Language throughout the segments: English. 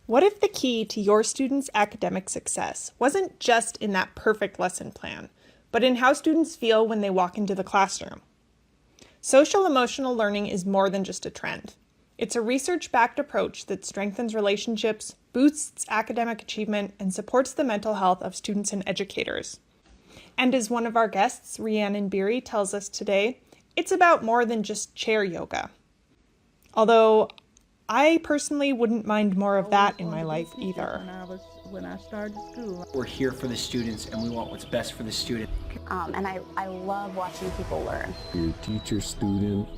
What if the key to your students' academic success wasn't just in that perfect lesson plan, but in how students feel when they walk into the classroom? Social emotional learning is more than just a trend. It's a research-backed approach that strengthens relationships, boosts academic achievement, and supports the mental health of students and educators. And as one of our guests, Rhiannon Beery, tells us today, it's about more than just chair yoga. Although I personally wouldn't mind more of that in my life either. When I started school. We're here for the students and we want what's best for the student. And I love watching people learn. Your teacher, student,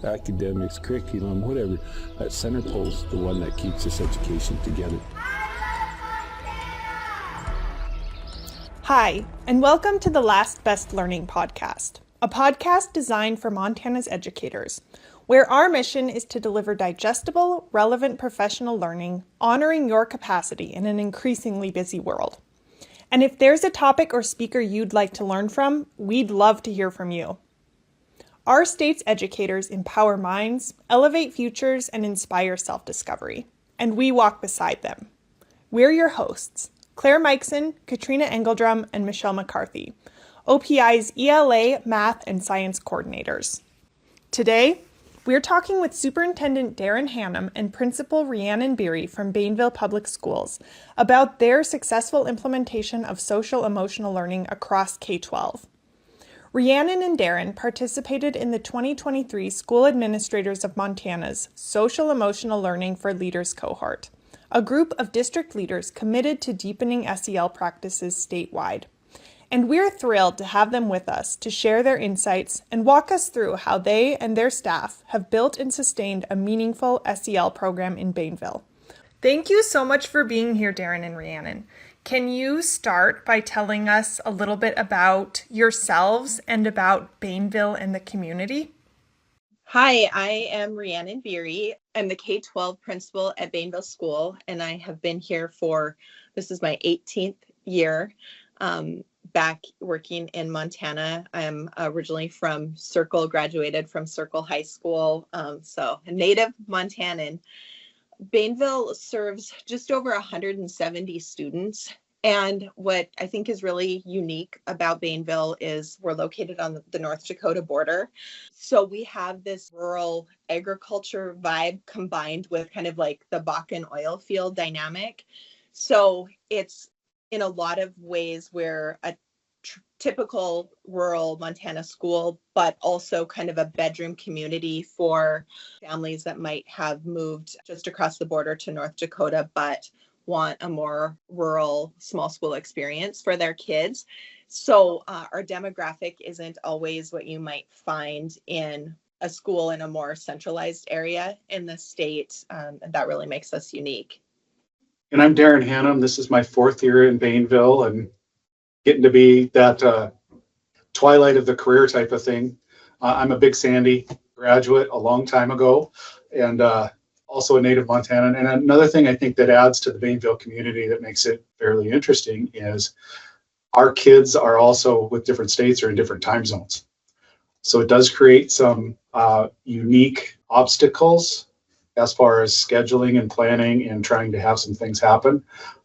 academics, curriculum, whatever, that center post, the one that keeps this education together. Hi, and welcome to the Last Best Learning podcast, a podcast designed for Montana's educators, where our mission is to deliver digestible, relevant professional learning, honoring your capacity in an increasingly busy world. And if there's a topic or speaker you'd like to learn from, we'd love to hear from you. Our state's educators empower minds, elevate futures, and inspire self-discovery. And we walk beside them. We're your hosts, Claire Mikeson, Katrina Engeldrum, and Michelle McCarthy, OPI's ELA, Math, and Science coordinators. Today, we're talking with Superintendent Darin Hannum and Principal Rhiannon Beery from Bainville Public Schools about their successful implementation of social-emotional learning across K-12. Rhiannon and Darin participated in the 2023 School Administrators of Montana's Social-Emotional Learning for Leaders cohort, a group of district leaders committed to deepening SEL practices statewide. And we're thrilled to have them with us to share their insights and walk us through how they and their staff have built and sustained a meaningful SEL program in Bainville. Thank you so much for being here, Darin and Rhiannon. Can you start by telling us a little bit about yourselves and about Bainville and the community? Hi, I am Rhiannon Beery. I'm the K-12 principal at Bainville School, and I have been here this is my 18th year. Back working in Montana. I'm originally from Circle, graduated from Circle High School, so a native Montanan. Bainville serves just over 170 students. And what I think is really unique about Bainville is we're located on the North Dakota border. So we have this rural agriculture vibe combined with kind of like the Bakken oil field dynamic. So it's in a lot of ways we're a typical rural Montana school, but also kind of a bedroom community for families that might have moved just across the border to North Dakota, but want a more rural small school experience for their kids. So our demographic isn't always what you might find in a school in a more centralized area in the state. And that really makes us unique. And I'm Darin Hannum. This is my 4th year in Bainville and getting to be that twilight of the career type of thing. I'm a Big Sandy graduate a long time ago and also a native Montanan. And another thing I think that adds to the Bainville community that makes it fairly interesting is our kids are also with different states or in different time zones. So it does create some unique obstacles as far as scheduling and planning and trying to have some things happen,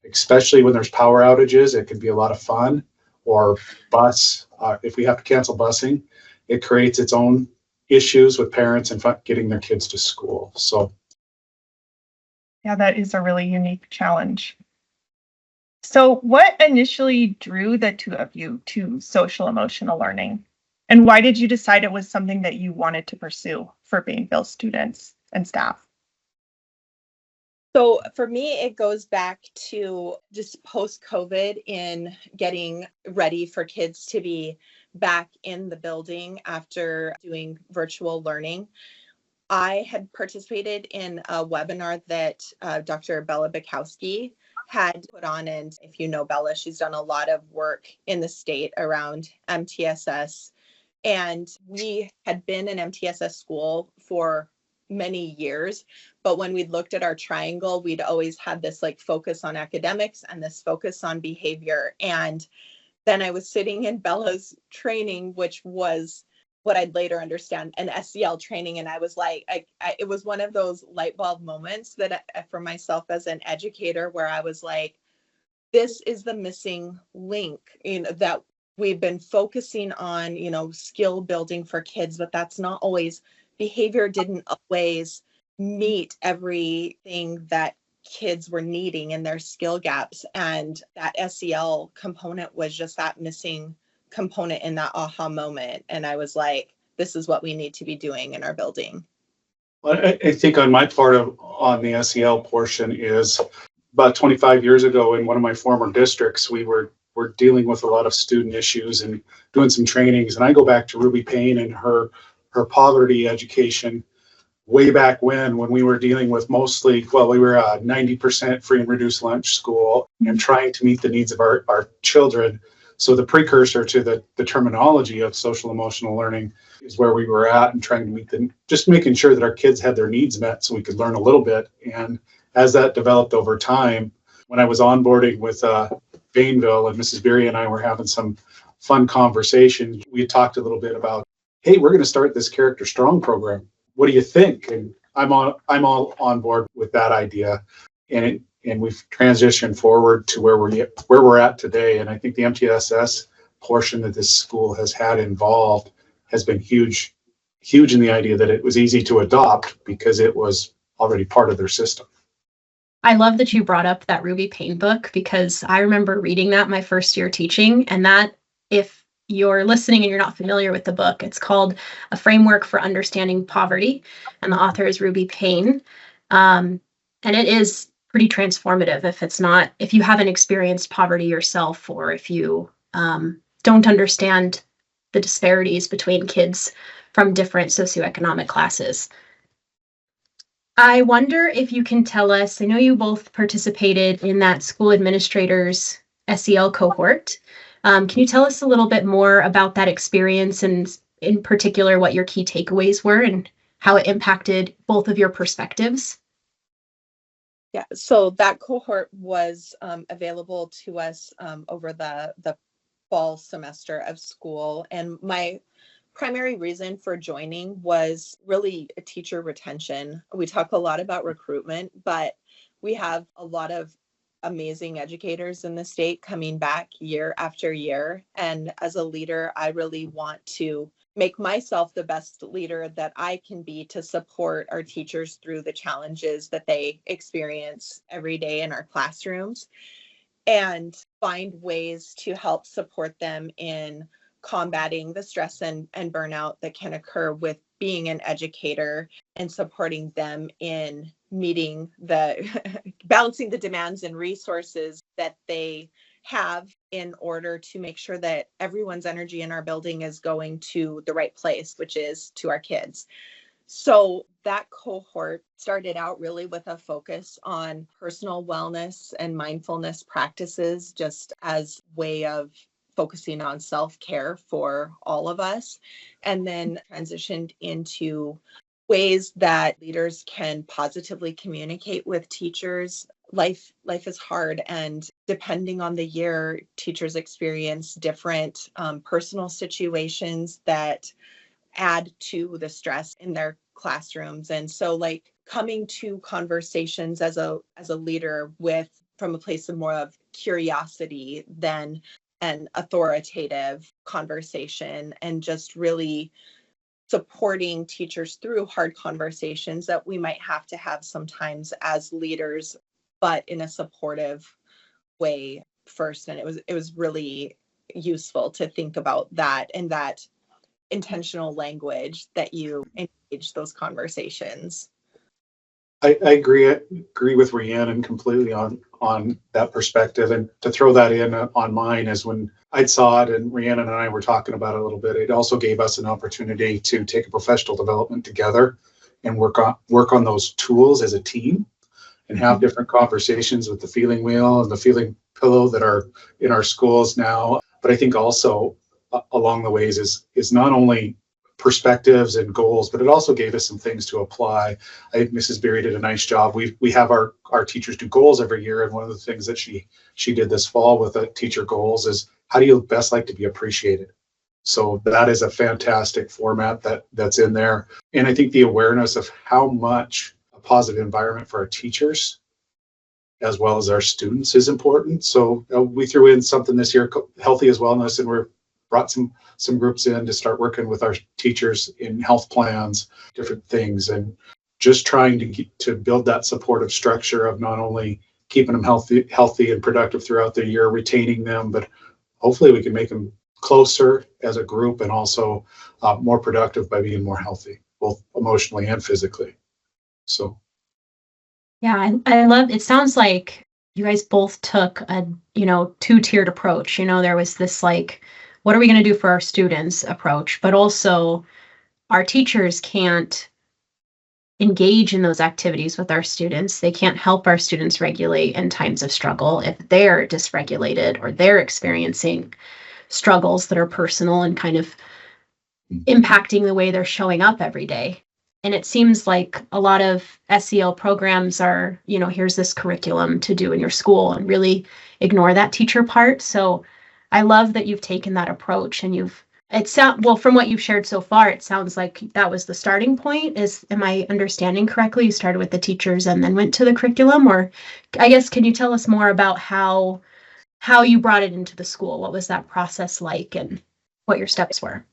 especially when there's power outages. It can be a lot of fun. Or if we have to cancel busing, it creates its own issues with parents and getting their kids to school. So, yeah, that is a really unique challenge. So what initially drew the two of you to social emotional learning? And why did you decide it was something that you wanted to pursue for Bainville students and staff? So for me, it goes back to just post-COVID in getting ready for kids to be back in the building after doing virtual learning. I had participated in a webinar that Dr. Bella Bukowski had put on. And if you know Bella, she's done a lot of work in the state around MTSS. And we had been an MTSS school for many years, but when we looked at our triangle, we'd always had this like focus on academics and this focus on behavior. And then I was sitting in Bella's training, which was what I'd later understand an SEL training. And I was like, it was one of those light bulb moments that for myself as an educator, where I was like, this is the missing link, that we've been focusing on, skill building for kids, but that's not always, behavior didn't always meet everything that kids were needing in their skill gaps. And that SEL component was just that missing component in that aha moment. And I was like, this is what we need to be doing in our building. Well, I think on my part on the SEL portion is about 25 years ago in one of my former districts, we were dealing with a lot of student issues and doing some trainings. And I go back to Ruby Payne and her poverty education way back when we were dealing with mostly, we were a 90% free and reduced lunch school and trying to meet the needs of our children. So the precursor to the terminology of social emotional learning is where we were at, and trying to meet them, just making sure that our kids had their needs met so we could learn a little bit. And as that developed over time, when I was onboarding with Bainville, and Mrs. Beery and I were having some fun conversations, we talked a little bit about, hey, we're going to start this Character Strong program. What do you think? And I'm all on board with that idea. And we've transitioned forward to where we're at today. And I think the MTSS portion that this school has had involved has been huge in the idea that it was easy to adopt because it was already part of their system. I love that you brought up that Ruby Payne book, because I remember reading that my first year teaching. And that, if you're listening and you're not familiar with the book, it's called A Framework for Understanding Poverty, and the author is Ruby Payne. And it is pretty transformative if you haven't experienced poverty yourself, or if you don't understand the disparities between kids from different socioeconomic classes. I wonder if you can tell us, I know you both participated in that school administrators SEL cohort. Can you tell us a little bit more about that experience, and in particular what your key takeaways were and how it impacted both of your perspectives? Yeah, so that cohort was available to us over the fall semester of school. And my primary reason for joining was really a teacher retention. We talk a lot about recruitment, but we have a lot of amazing educators in the state coming back year after year. And as a leader, I really want to make myself the best leader that I can be to support our teachers through the challenges that they experience every day in our classrooms, and find ways to help support them in combating the stress and burnout that can occur with being an educator, and supporting them in meeting balancing the demands and resources that they have in order to make sure that everyone's energy in our building is going to the right place, which is to our kids. So that cohort started out really with a focus on personal wellness and mindfulness practices, just as way of focusing on self-care for all of us, and then transitioned into ways that leaders can positively communicate with teachers. Life is hard, and depending on the year, teachers experience different personal situations that add to the stress in their classrooms. And so, coming to conversations as a leader from a place of more of curiosity than an authoritative conversation, and just really supporting teachers through hard conversations that we might have to have sometimes as leaders, but in a supportive way first. And it was really useful to think about that, and that intentional language that you engage those conversations. I agree with Rhiannon completely on that perspective. And to throw that in on mine is when I saw it, and Rhiannon and I were talking about it a little bit, it also gave us an opportunity to take a professional development together and work on those tools as a team, and have different conversations with the feeling wheel and the feeling pillow that are in our schools now. But I think also along the ways is not only perspectives and goals, but it also gave us some things to apply. I think Mrs. Beery did a nice job. We have our teachers do goals every year, and one of the things that she did this fall with teacher goals is, how do you best like to be appreciated? So that is a fantastic format that's in there. And I think the awareness of how much a positive environment for our teachers as well as our students is important. So we threw in something this year, Healthy as Wellness, and we're brought some groups in to start working with our teachers in health plans, different things, and just trying to build that supportive structure of not only keeping them healthy and productive throughout the year, retaining them, but hopefully we can make them closer as a group and also more productive by being more healthy, both emotionally and physically. So. Yeah, I love, it sounds like you guys both took a, two-tiered approach. There was this like, what are we going to do for our students approach, but also our teachers can't engage in those activities with our students. They can't help our students regulate in times of struggle if they're dysregulated or they're experiencing struggles that are personal and kind of impacting the way they're showing up every day. And it seems like a lot of SEL programs are, here's this curriculum to do in your school and really ignore that teacher part. So I love that you've taken that approach and from what you've shared so far, it sounds like that was the starting point. Am I understanding correctly? You started with the teachers and then went to the curriculum, or I guess, can you tell us more about how you brought it into the school? What was that process like and what your steps were?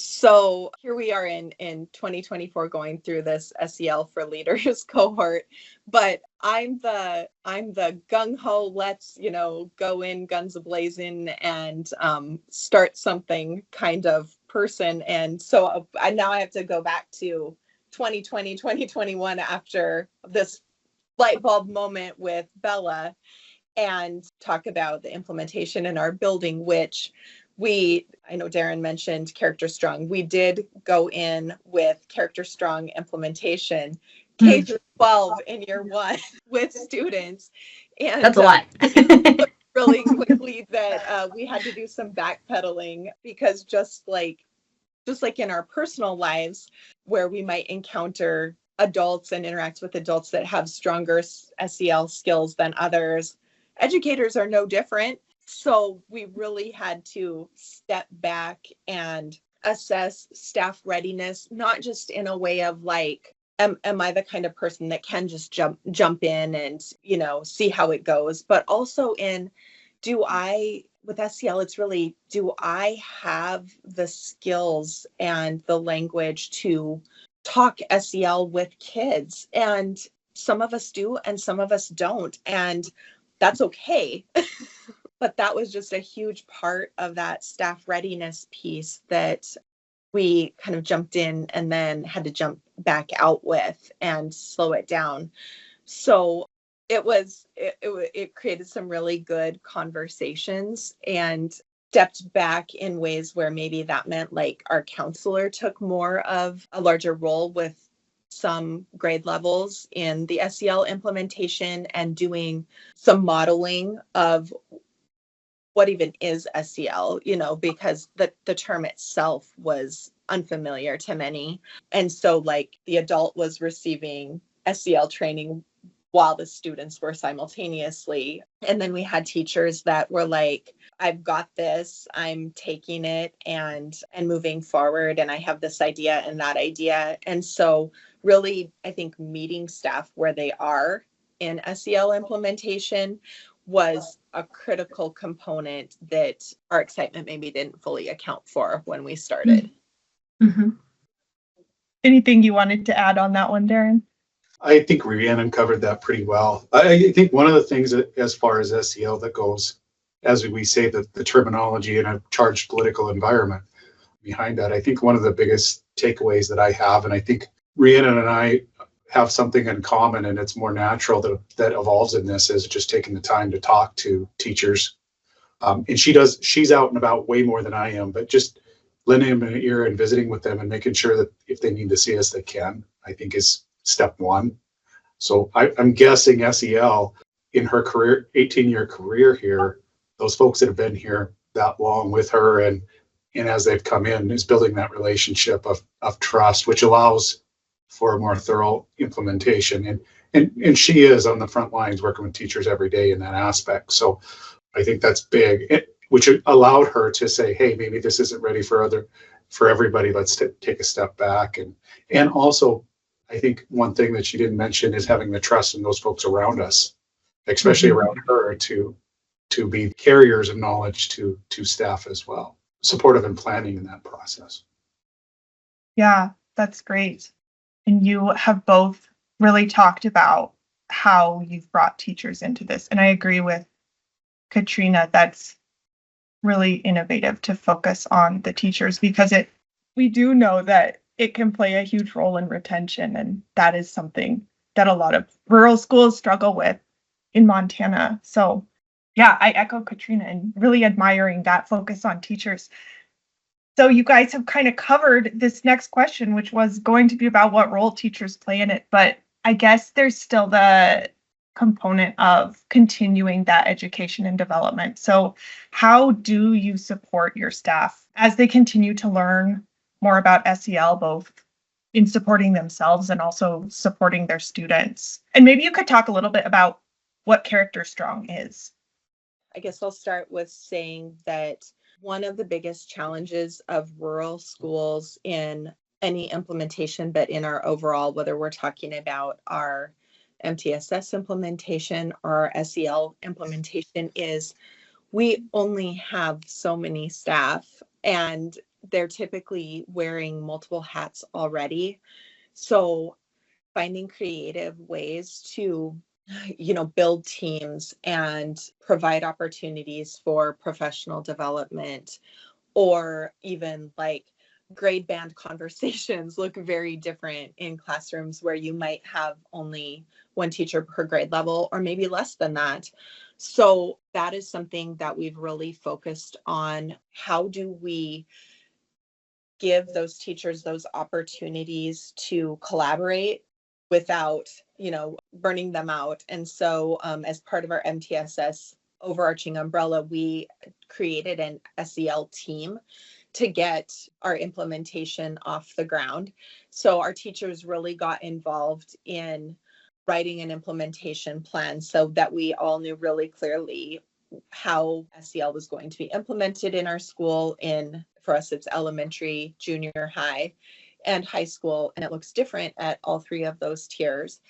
So here we are in 2024 going through this SEL for Leaders cohort, but I'm the gung-ho, let's, go in guns a-blazing and start something kind of person. And so now I have to go back to 2020, 2021 after this light bulb moment with Bella and talk about the implementation in our building, which I know Darin mentioned Character Strong. We did go in with Character Strong implementation, K through 12 in year one with students. And that's a lot. Really quickly that we had to do some backpedaling because just like in our personal lives where we might encounter adults and interact with adults that have stronger SEL skills than others, educators are no different. So we really had to step back and assess staff readiness, not just in a way of like, am I the kind of person that can just jump in and, see how it goes, but also in, with SEL, it's really, do I have the skills and the language to talk SEL with kids? And some of us do, and some of us don't. And that's okay. But that was just a huge part of that staff readiness piece that we kind of jumped in and then had to jump back out with and slow it down. So it created some really good conversations and stepped back in ways where maybe that meant like our counselor took more of a larger role with some grade levels in the SEL implementation and doing some modeling of what even is SEL, because the term itself was unfamiliar to many. And so like the adult was receiving SEL training while the students were simultaneously. And then we had teachers that were like, I've got this, I'm taking it and moving forward. And I have this idea and that idea. And so really, I think meeting staff where they are in SEL implementation was a critical component that our excitement maybe didn't fully account for when we started. Mm-hmm. Anything you wanted to add on that one, Darin? I think Rhiannon covered that pretty well. I think one of the things that, as far as SEL that goes, as we say, the terminology in a charged political environment behind that, I think one of the biggest takeaways that I have, and I think Rhiannon and I have something in common, and it's more natural that evolves in this, is just taking the time to talk to teachers. And she's out and about way more than I am, but just lending them an ear and visiting with them and making sure that if they need to see us, they can, I think is step one. So I'm guessing SEL in her career, 18-year career here, those folks that have been here that long with her and as they've come in is building that relationship of trust, which allows for a more thorough implementation. And she is on the front lines working with teachers every day in that aspect. So I think that's big. which allowed her to say, hey, maybe this isn't ready for everybody. Let's take a step back. And also, I think one thing that she didn't mention is having the trust in those folks around us, especially around her, to be carriers of knowledge to staff as well, supportive and planning in that process. Yeah, that's great. And you have both really talked about how you've brought teachers into this. And I agree with Katrina, that's really innovative to focus on the teachers, because we do know that it can play a huge role in retention. And that is something that a lot of rural schools struggle with in Montana. So yeah, I echo Katrina and really admiring that focus on teachers. So you guys have kind of covered this next question, which was going to be about what role teachers play in it. But I guess there's still the component of continuing that education and development. So how do you support your staff as they continue to learn more about SEL, both in supporting themselves and also supporting their students? And maybe you could talk a little bit about what Character Strong is. I guess I'll start with saying that one of the biggest challenges of rural schools in any implementation, but in our overall, whether we're talking about our MTSS implementation or our SEL implementation, is we only have so many staff and they're typically wearing multiple hats already. So finding creative ways to build teams and provide opportunities for professional development, or even like grade band conversations look very different in classrooms where you might have only one teacher per grade level, or maybe less than that. So that is something that we've really focused on. How do we give those teachers those opportunities to collaborate without, burning them out? And so as part of our MTSS overarching umbrella, we created an SEL team to get our implementation off the ground. So our teachers really got involved in writing an implementation plan so that we all knew really clearly how SEL was going to be implemented in our school. For us, it's elementary, junior high, and high school, and it looks different at all three of those tiers.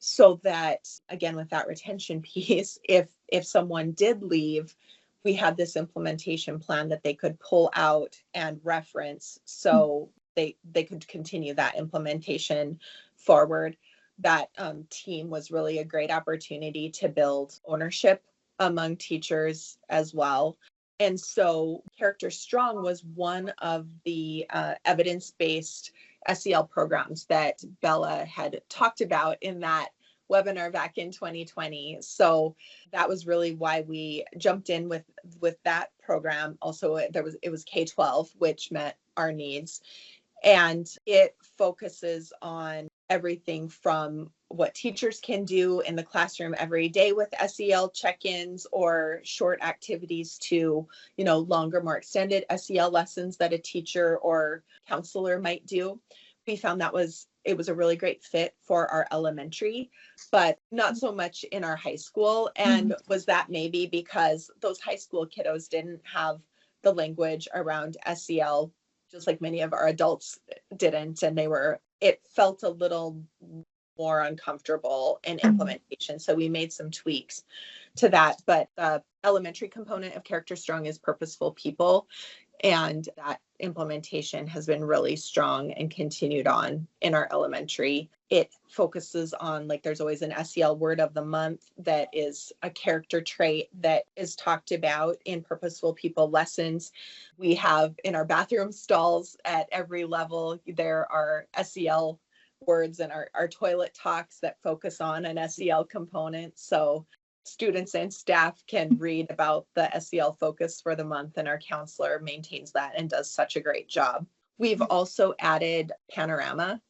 So that, again, with that retention piece, if someone did leave, we had this implementation plan that they could pull out and reference, so they could continue that implementation forward. That team was really a great opportunity to build ownership among teachers as well. And so Character Strong was one of the evidence-based SEL programs that Bella had talked about in that webinar back in 2020. So that was really why we jumped in with that program. Also, it was K-12, which met our needs. And it focuses on everything from what teachers can do in the classroom every day with SEL check-ins or short activities to, longer, more extended SEL lessons that a teacher or counselor might do. We found it was a really great fit for our elementary, but not so much in our high school. And was that maybe because those high school kiddos didn't have the language around SEL, just like many of our adults didn't, and it felt a little more uncomfortable in implementation. So we made some tweaks to that. But the elementary component of Character Strong is purposeful people. And that implementation has been really strong and continued on in our elementary. It focuses on, there's always an SEL word of the month that is a character trait that is talked about in purposeful people lessons. We have in our bathroom stalls at every level, there are SEL words, and our toilet talks that focus on an SEL component. So students and staff can read about the SEL focus for the month, and our counselor maintains that and does such a great job. We've also added Panorama,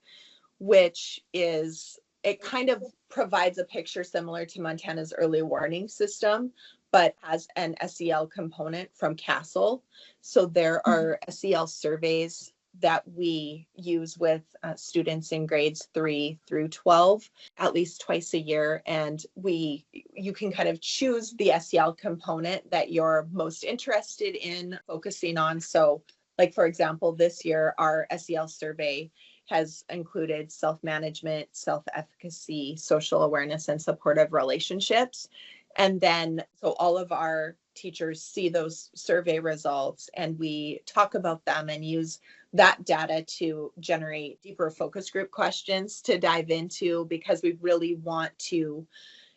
which it kind of provides a picture similar to Montana's early warning system, but has an SEL component from Castle. So there are SEL surveys that we use with students in grades 3 through 12 at least twice a year. And you can kind of choose the SEL component that you're most interested in focusing on. So like, for example, this year, our SEL survey has included self-management, self-efficacy, social awareness, and supportive relationships. And then, so all of our teachers see those survey results and we talk about them and use that data to generate deeper focus group questions to dive into, because we really want to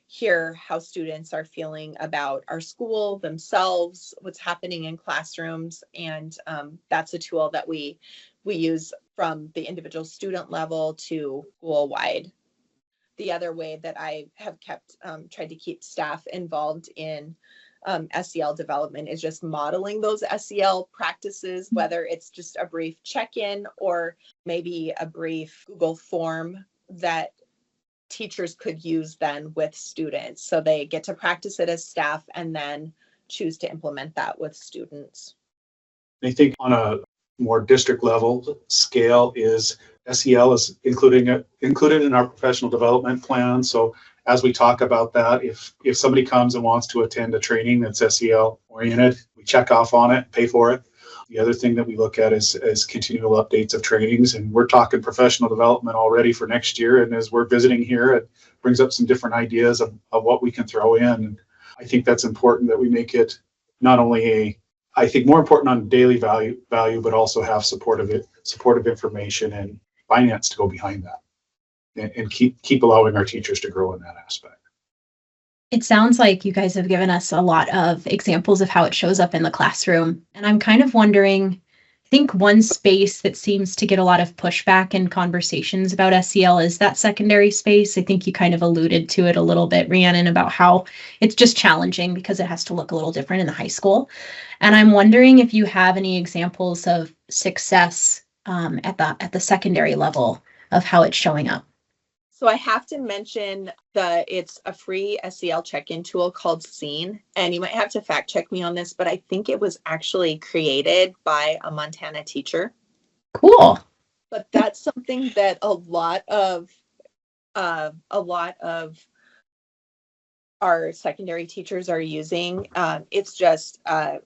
hear how students are feeling about our school, themselves, what's happening in classrooms. And that's a tool that we use from the individual student level to school-wide. The other way that I have tried to keep staff involved in SEL development is just modeling those SEL practices, whether it's just a brief check-in or maybe a brief Google form that teachers could use then with students. So they get to practice it as staff and then choose to implement that with students. I think on a more district level scale is SEL is included in our professional development plan. So as we talk about that, if somebody comes and wants to attend a training that's SEL oriented, we check off on it, pay for it. The other thing that we look at is continual updates of trainings, and we're talking professional development already for next year. And as we're visiting here, it brings up some different ideas of what we can throw in. And I think that's important that we make it not only I think more important on daily value, but also have supportive information and finance to go behind that, and keep allowing our teachers to grow in that aspect. It sounds like you guys have given us a lot of examples of how it shows up in the classroom. And I'm kind of wondering, I think one space that seems to get a lot of pushback in conversations about SEL is that secondary space. I think you kind of alluded to it a little bit, Rhiannon, about how it's just challenging because it has to look a little different in the high school. And I'm wondering if you have any examples of success at the secondary level of how it's showing up. So I have to mention that it's a free SEL check-in tool called Scene, and you might have to fact check me on this, but I think it was actually created by a Montana teacher. Cool. But that's something that a lot of our secondary teachers are using. It's just a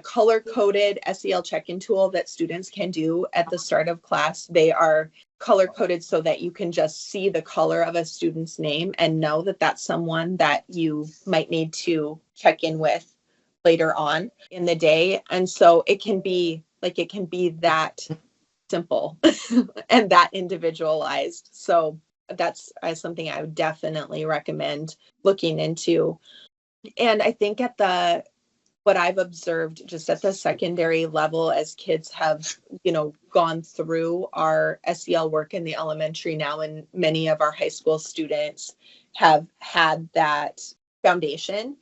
color-coded SEL check-in tool that students can do at the start of class. They are color-coded so that you can just see the color of a student's name and know that that's someone that you might need to check in with later on in the day. And so it can be that simple and that individualized. So that's something I would definitely recommend looking into. And I think what I've observed just at the secondary level as kids have, gone through our SEL work in the elementary now, and many of our high school students have had that foundation,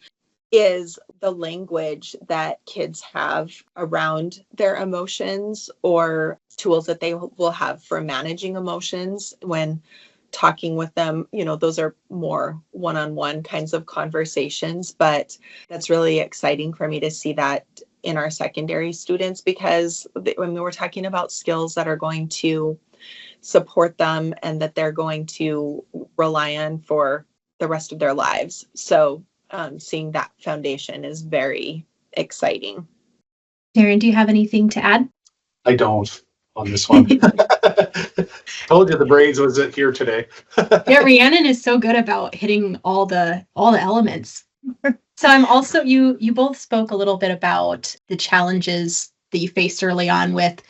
is the language that kids have around their emotions, or tools that they will have for managing emotions when talking with them. Those are more one-on-one kinds of conversations, but that's really exciting for me to see that in our secondary students, because when we were talking about skills that are going to support them and that they're going to rely on for the rest of their lives. So seeing that foundation is very exciting. Darin, do you have anything to add? I don't on this one. Told you the brains was here today. Yeah, Rhiannon is so good about hitting all the elements. So I'm also, you both spoke a little bit about the challenges that you faced early on with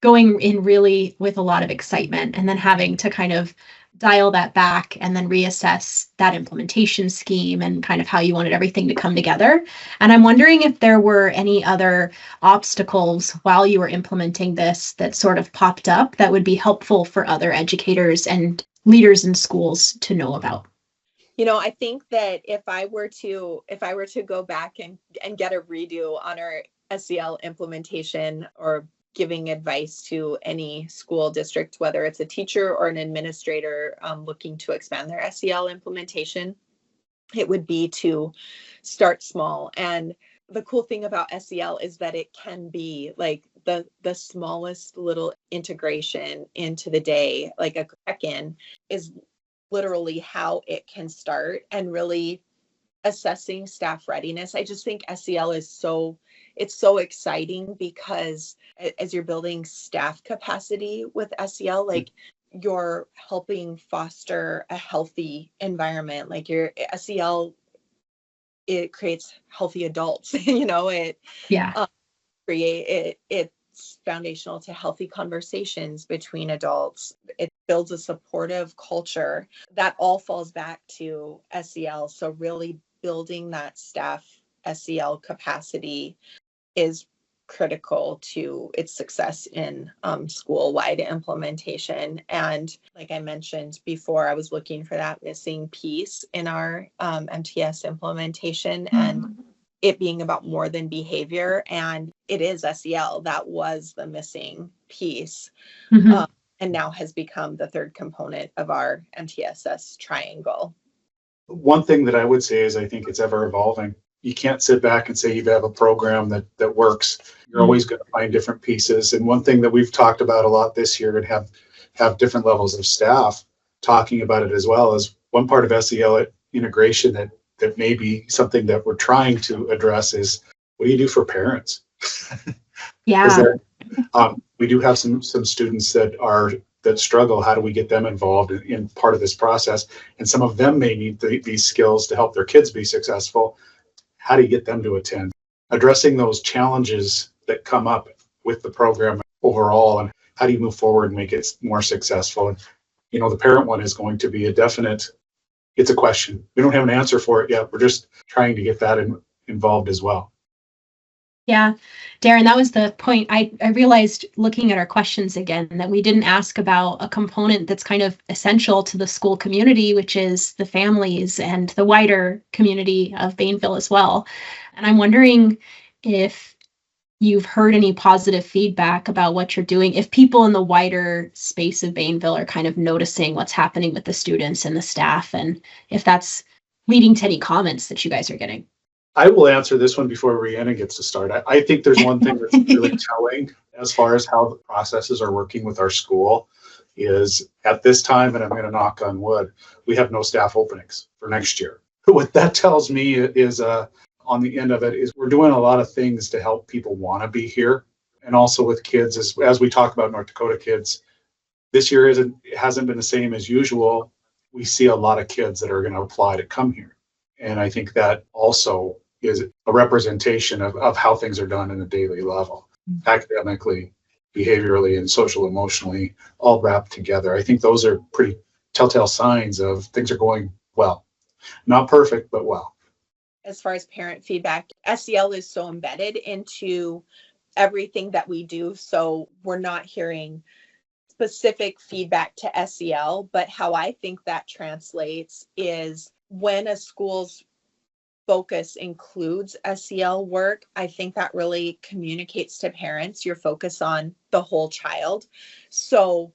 going in really with a lot of excitement and then having to kind of dial that back and then reassess that implementation scheme and kind of how you wanted everything to come together. And I'm wondering if there were any other obstacles while you were implementing this that sort of popped up that would be helpful for other educators and leaders in schools to know about. I think that if I were to go back and get a redo on our SEL implementation, or giving advice to any school district, whether it's a teacher or an administrator looking to expand their SEL implementation, it would be to start small. And the cool thing about SEL is that it can be the smallest little integration into the day, like a check-in, is literally how it can start, and really assessing staff readiness. I just think SEL is so exciting because as you're building staff capacity with SEL, like you're helping foster a healthy environment. Like your SEL, it creates healthy adults. Yeah. It's foundational to healthy conversations between adults. It builds a supportive culture. That all falls back to SEL. So really building that staff SEL capacity is critical to its success in school-wide implementation. And like I mentioned before, I was looking for that missing piece in our MTS implementation, and it being about more than behavior. And it is SEL that was the missing piece, and now has become the third component of our MTSS triangle. One thing that I would say is I think it's ever evolving. You can't sit back and say you have a program that works. You're always going to find different pieces. And one thing that we've talked about a lot this year, and have different levels of staff talking about it as well, is one part of SEL integration that may be something that we're trying to address is, what do you do for parents? Yeah. We do have some students that struggle. How do we get them involved in part of this process? And some of them may need these skills to help their kids be successful. How do you get them to attend? Addressing those challenges that come up with the program overall, and how do you move forward and make it more successful? And, the parent one is going to be it's a question. We don't have an answer for it yet. We're just trying to get that involved as well. Yeah, Darin, that was the point. I realized looking at our questions again that we didn't ask about a component that's kind of essential to the school community, which is the families and the wider community of Bainville as well. And I'm wondering if you've heard any positive feedback about what you're doing, if people in the wider space of Bainville are kind of noticing what's happening with the students and the staff, and if that's leading to any comments that you guys are getting. I will answer this one before Rhiannon gets to start. I think there's one thing that's really telling as far as how the processes are working with our school is, at this time, and I'm going to knock on wood, we have no staff openings for next year. What that tells me is on the end of it is we're doing a lot of things to help people want to be here. And also with kids, as we talk about North Dakota kids, this year hasn't been the same as usual. We see a lot of kids that are going to apply to come here. And I think that also is a representation of how things are done in a daily level, academically, behaviorally, and social emotionally, all wrapped together. I think those are pretty telltale signs of things are going well. Not perfect, but well. As far as parent feedback, SEL is so embedded into everything that we do. So we're not hearing specific feedback to SEL, but how I think that translates is when a school's focus includes SEL work, I think that really communicates to parents your focus on the whole child. So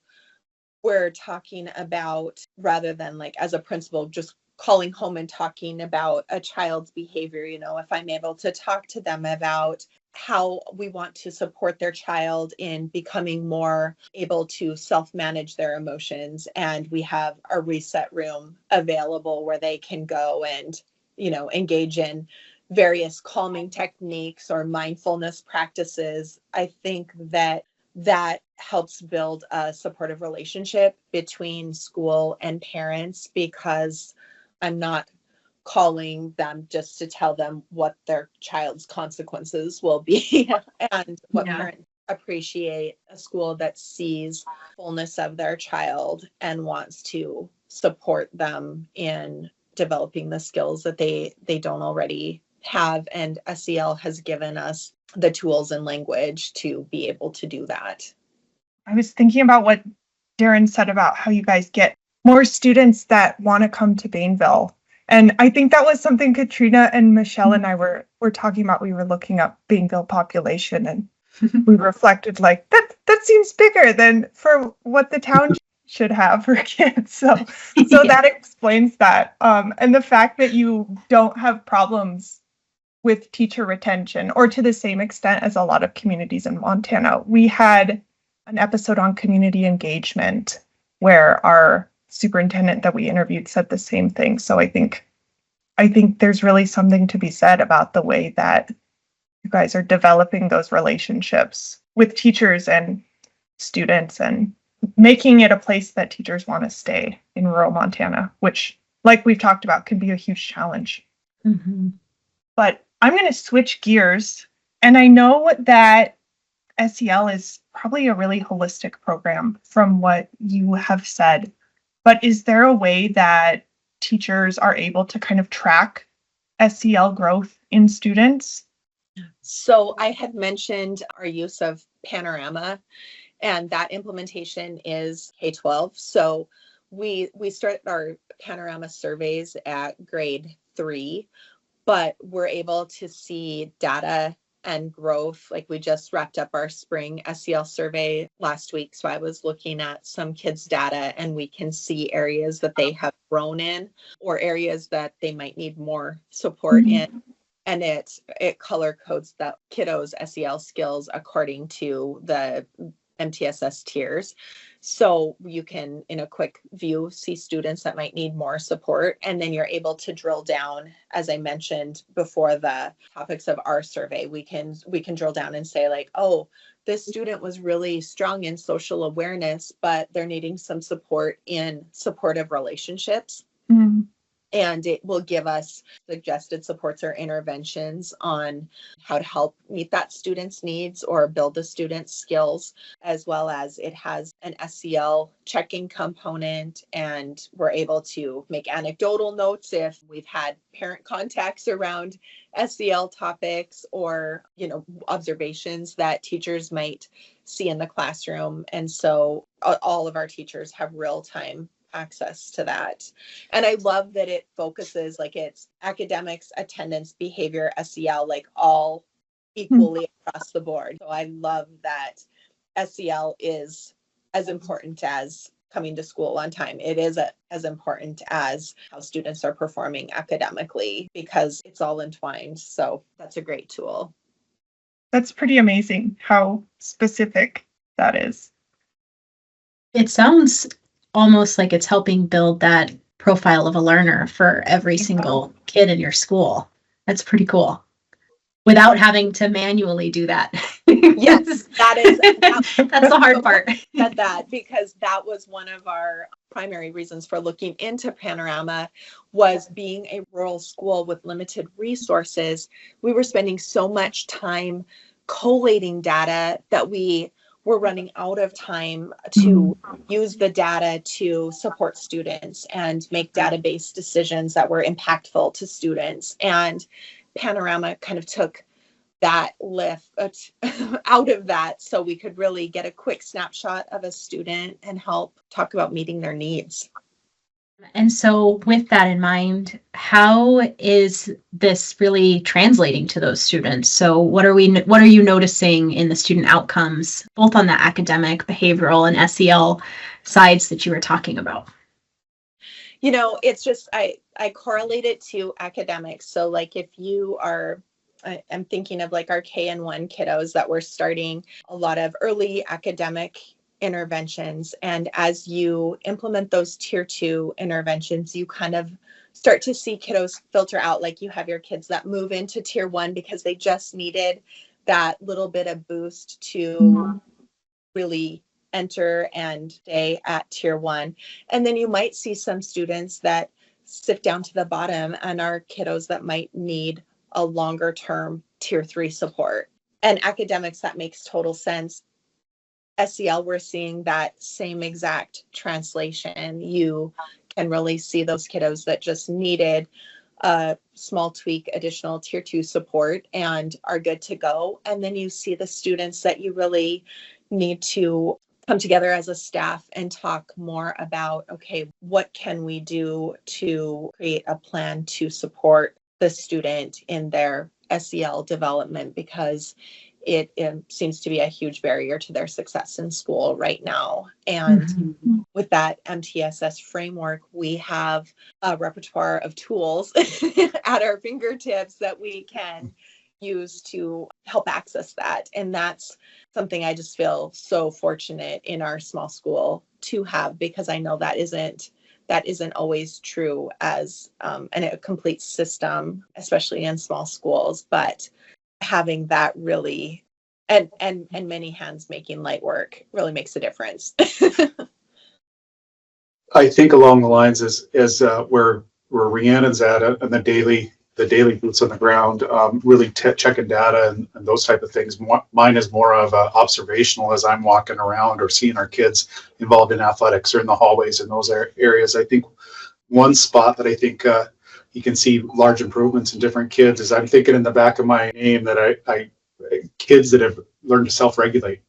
we're talking about, rather than like as a principal, just calling home and talking about a child's behavior, if I'm able to talk to them about how we want to support their child in becoming more able to self-manage their emotions. And we have a reset room available where they can go and engage in various calming techniques or mindfulness practices. I think that helps build a supportive relationship between school and parents, because I'm not calling them just to tell them what their child's consequences will be and what parents appreciate a school that sees fullness of their child and wants to support them in developing the skills that they don't already have. And SEL has given us the tools and language to be able to do that. I was thinking about what Darin said about how you guys get more students that want to come to Bainville. And I think that was something Katrina and Michelle and I were talking about. We were looking up Bainville population, and we reflected like that seems bigger than for what the town should have for kids. So that explains that. And the fact that you don't have problems with teacher retention, or to the same extent as a lot of communities in Montana. We had an episode on community engagement where our superintendent that we interviewed said the same thing. So I think there's really something to be said about the way that you guys are developing those relationships with teachers and students and making it a place that teachers want to stay in rural Montana, which, like we've talked about, can be a huge challenge. Mm-hmm. But I'm going to switch gears. And I know that SEL is probably a really holistic program from what you have said. But is there a way that teachers are able to kind of track SEL growth in students? So I had mentioned our use of Panorama, and that implementation is K-12. So we start our Panorama surveys at grade 3, but we're able to see data and growth. Like we just wrapped up our spring SEL survey last week. So I was looking at some kids' data, and we can see areas that they have grown in or areas that they might need more support in. And it color codes the kiddos' SEL skills according to the MTSS tiers. So you can, in a quick view, see students that might need more support. And then you're able to drill down, as I mentioned before the topics of our survey, we can drill down and say like, oh, this student was really strong in social awareness, but they're needing some support in supportive relationships. Mm. And it will give us suggested supports or interventions on how to help meet that student's needs or build the student's skills, as well as it has an SEL checking component. And we're able to make anecdotal notes if we've had parent contacts around SEL topics or, observations that teachers might see in the classroom. And so all of our teachers have real-time access to that. And I love that it focuses, like, it's academics, attendance, behavior, SEL, like all equally across the board. So I love that SEL is as important as coming to school on time. It is as important as how students are performing academically, because it's all entwined. So that's a great tool. That's pretty amazing how specific that is. It sounds almost like it's helping build that profile of a learner for every single kid in your school. That's pretty cool. Without having to manually do that. Yes, that's the hard part. Said that because that was one of our primary reasons for looking into Panorama, was being a rural school with limited resources. We were spending so much time collating data that we were running out of time to use the data to support students and make database decisions that were impactful to students. And Panorama kind of took that lift out of that, so we could really get a quick snapshot of a student and help talk about meeting their needs. And so with that in mind, how is this really translating to those students? So what are you noticing in the student outcomes, both on the academic, behavioral, and SEL sides that you were talking about? It's just, I correlate it to academics. So like if you are, I'm thinking of like our KN1 kiddos that we're starting a lot of early academic interventions. And as you implement those tier 2 interventions, you kind of start to see kiddos filter out. Like you have your kids that move into tier 1 because they just needed that little bit of boost to really enter and stay at tier 1. And then you might see some students that sift down to the bottom and are kiddos that might need a longer term tier 3 support. And academics, that makes total sense. SEL, we're seeing that same exact translation. You can really see those kiddos that just needed a small tweak, additional tier 2 support, and are good to go. And then you see the students that you really need to come together as a staff and talk more about, okay, what can we do to create a plan to support the student in their SEL development? Because it seems to be a huge barrier to their success in school right now. And with that MTSS framework, we have a repertoire of tools at our fingertips that we can use to help access that. And that's something I just feel so fortunate in our small school to have, because I know that isn't always true as a complete system, especially in small schools. But having that really, and many hands making light work really makes a difference. I think along the lines is where Rhiannon's at, and the daily boots on the ground, really checking data and those type of things. Mine is more of observational as I'm walking around or seeing our kids involved in athletics or in the hallways in those areas. I think one spot that I think you can see large improvements in different kids is I'm thinking in the back of my name that I kids that have learned to self-regulate,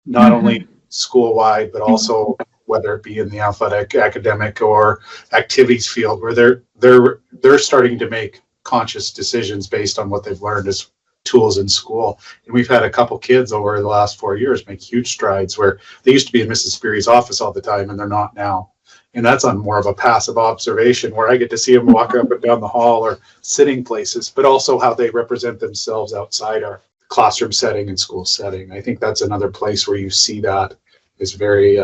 not only school-wide, but also whether it be in the athletic, academic, or activities field, where they're starting to make conscious decisions based on what they've learned as tools in school. And we've had a couple kids over the last 4 years make huge strides where they used to be in Mrs. Beery's office all the time and they're not now. And that's on more of a passive observation where I get to see them walk up and down the hall or sitting places, but also how they represent themselves outside our classroom setting and school setting. I think that's another place where you see that is very,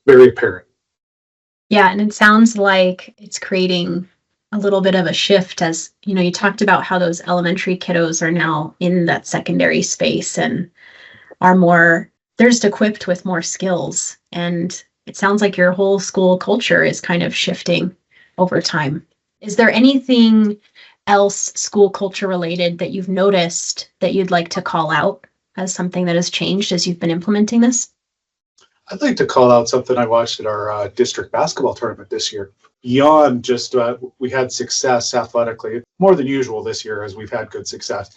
very apparent. Yeah, and it sounds like it's creating a little bit of a shift, as you talked about how those elementary kiddos are now in that secondary space and they're just equipped with more skills. And it sounds like your whole school culture is kind of shifting over time. Is there anything else school culture related that you've noticed that you'd like to call out as something that has changed as you've been implementing this? I'd like to call out something I watched at our district basketball tournament this year. Beyond just we had success athletically, more than usual this year as we've had good success.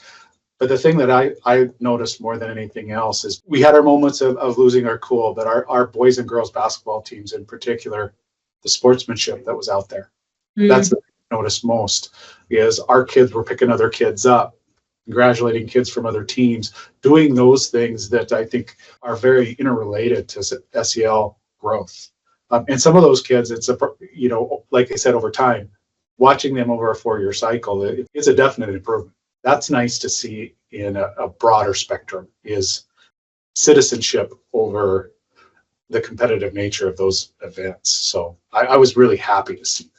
But the thing that I noticed more than anything else is we had our moments of losing our cool, but our boys and girls basketball teams in particular, the sportsmanship that was out there. That's what I noticed most, is our kids were picking other kids up, congratulating kids from other teams, doing those things that I think are very interrelated to SEL growth. And some of those kids, it's like I said, over time, watching them over a 4-year cycle, it's a definite improvement. That's nice to see in a broader spectrum, is citizenship over the competitive nature of those events. So I was really happy to see that.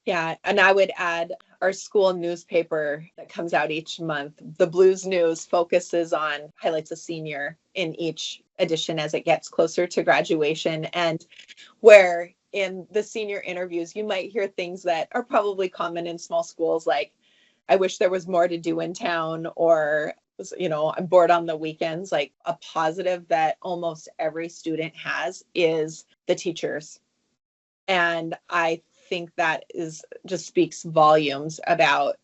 Yeah, and I would add our school newspaper that comes out each month, the Blues News, highlights a senior in each edition as it gets closer to graduation, and where in the senior interviews, you might hear things that are probably common in small schools, like, I wish there was more to do in town, or, I'm bored on the weekends. Like, a positive that almost every student has is the teachers. And I think that just speaks volumes about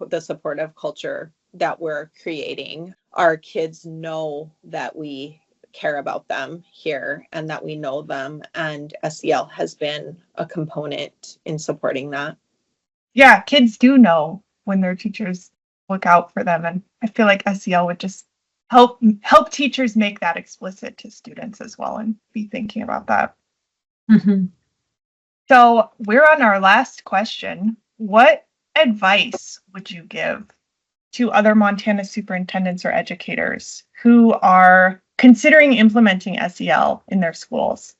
the supportive culture that we're creating. Our kids know that we care about them here and that we know them, and SEL has been a component in supporting that. Yeah, kids do know when their teachers look out for them, and I feel like SEL would just help teachers make that explicit to students as well and be thinking about that. So we're on our last question. What advice would you give to other Montana superintendents or educators who are considering implementing SEL in their schools?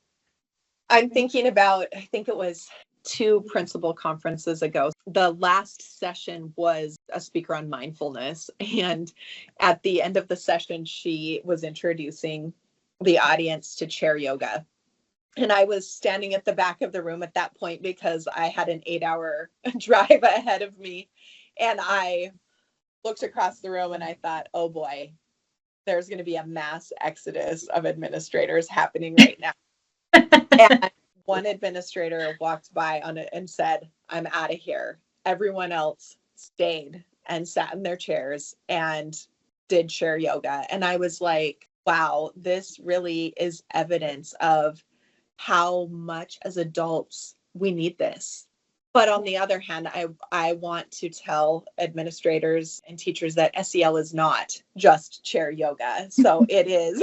I'm thinking about, I think it was 2 principal conferences ago. The last session was a speaker on mindfulness. And at the end of the session, she was introducing the audience to chair yoga. And I was standing at the back of the room at that point because I had an 8-hour drive ahead of me. And I looked across the room and I thought, oh boy, there's going to be a mass exodus of administrators happening right now. And one administrator walked by on it and said, I'm out of here. Everyone else stayed and sat in their chairs and did chair yoga. And I was like, wow, this really is evidence of how much as adults we need this. But on the other hand, I want to tell administrators and teachers that SEL is not just chair yoga. So it is,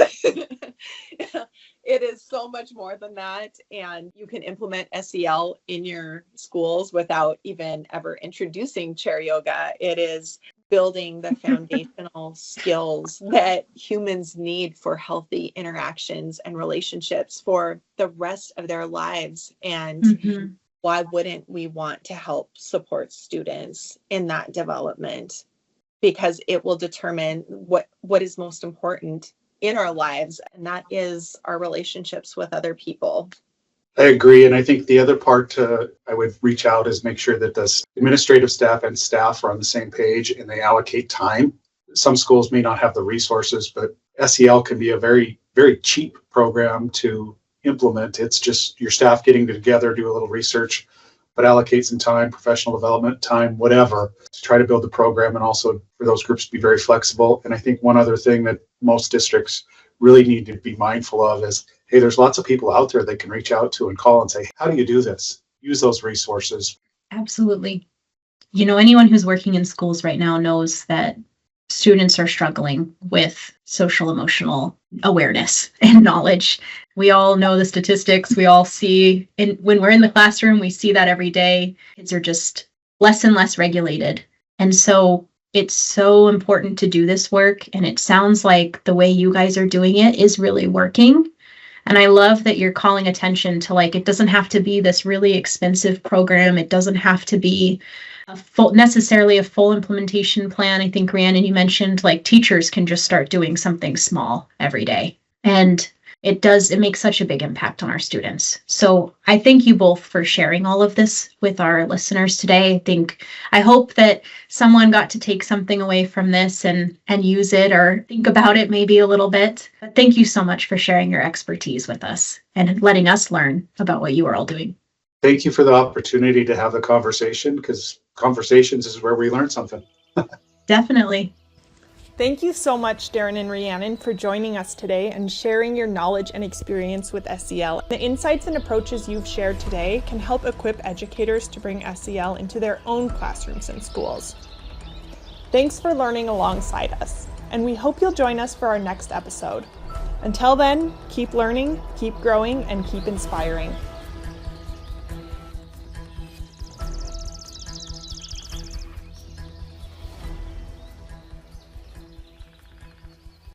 it is so much more than that. And you can implement SEL in your schools without even ever introducing chair yoga. It is building the foundational skills that humans need for healthy interactions and relationships for the rest of their lives. And why wouldn't we want to help support students in that development? Because it will determine what is most important in our lives, and that is our relationships with other people. I agree. And I think the other part I would reach out is make sure that the administrative staff and staff are on the same page and they allocate time. Some schools may not have the resources, but SEL can be a very, very cheap program to implement. It's just your staff getting together, do a little research, but allocate some time, professional development time, whatever, to try to build the program, and also for those groups to be very flexible. And I think one other thing that most districts really need to be mindful of is, hey, there's lots of people out there they can reach out to and call and say, how do you do this? Use those resources. Absolutely. You know, anyone who's working in schools right now knows that students are struggling with social emotional awareness and knowledge. We all know the statistics. We all see, when we're in the classroom, we see that every day. Kids are just less and less regulated. And so it's so important to do this work. And it sounds like the way you guys are doing it is really working. And I love that you're calling attention to, like, it doesn't have to be this really expensive program. It doesn't have to be necessarily a full implementation plan. I think, Rhiannon, you mentioned, like, teachers can just start doing something small every day. And it makes such a big impact on our students. So I thank you both for sharing all of this with our listeners today. I hope that someone got to take something away from this and use it or think about it maybe a little bit. But thank you so much for sharing your expertise with us and letting us learn about what you are all doing. Thank you for the opportunity to have the conversation, because conversations is where we learn something. Definitely. Thank you so much, Darin and Rhiannon, for joining us today and sharing your knowledge and experience with SEL. The insights and approaches you've shared today can help equip educators to bring SEL into their own classrooms and schools. Thanks for learning alongside us, and we hope you'll join us for our next episode. Until then, keep learning, keep growing, and keep inspiring.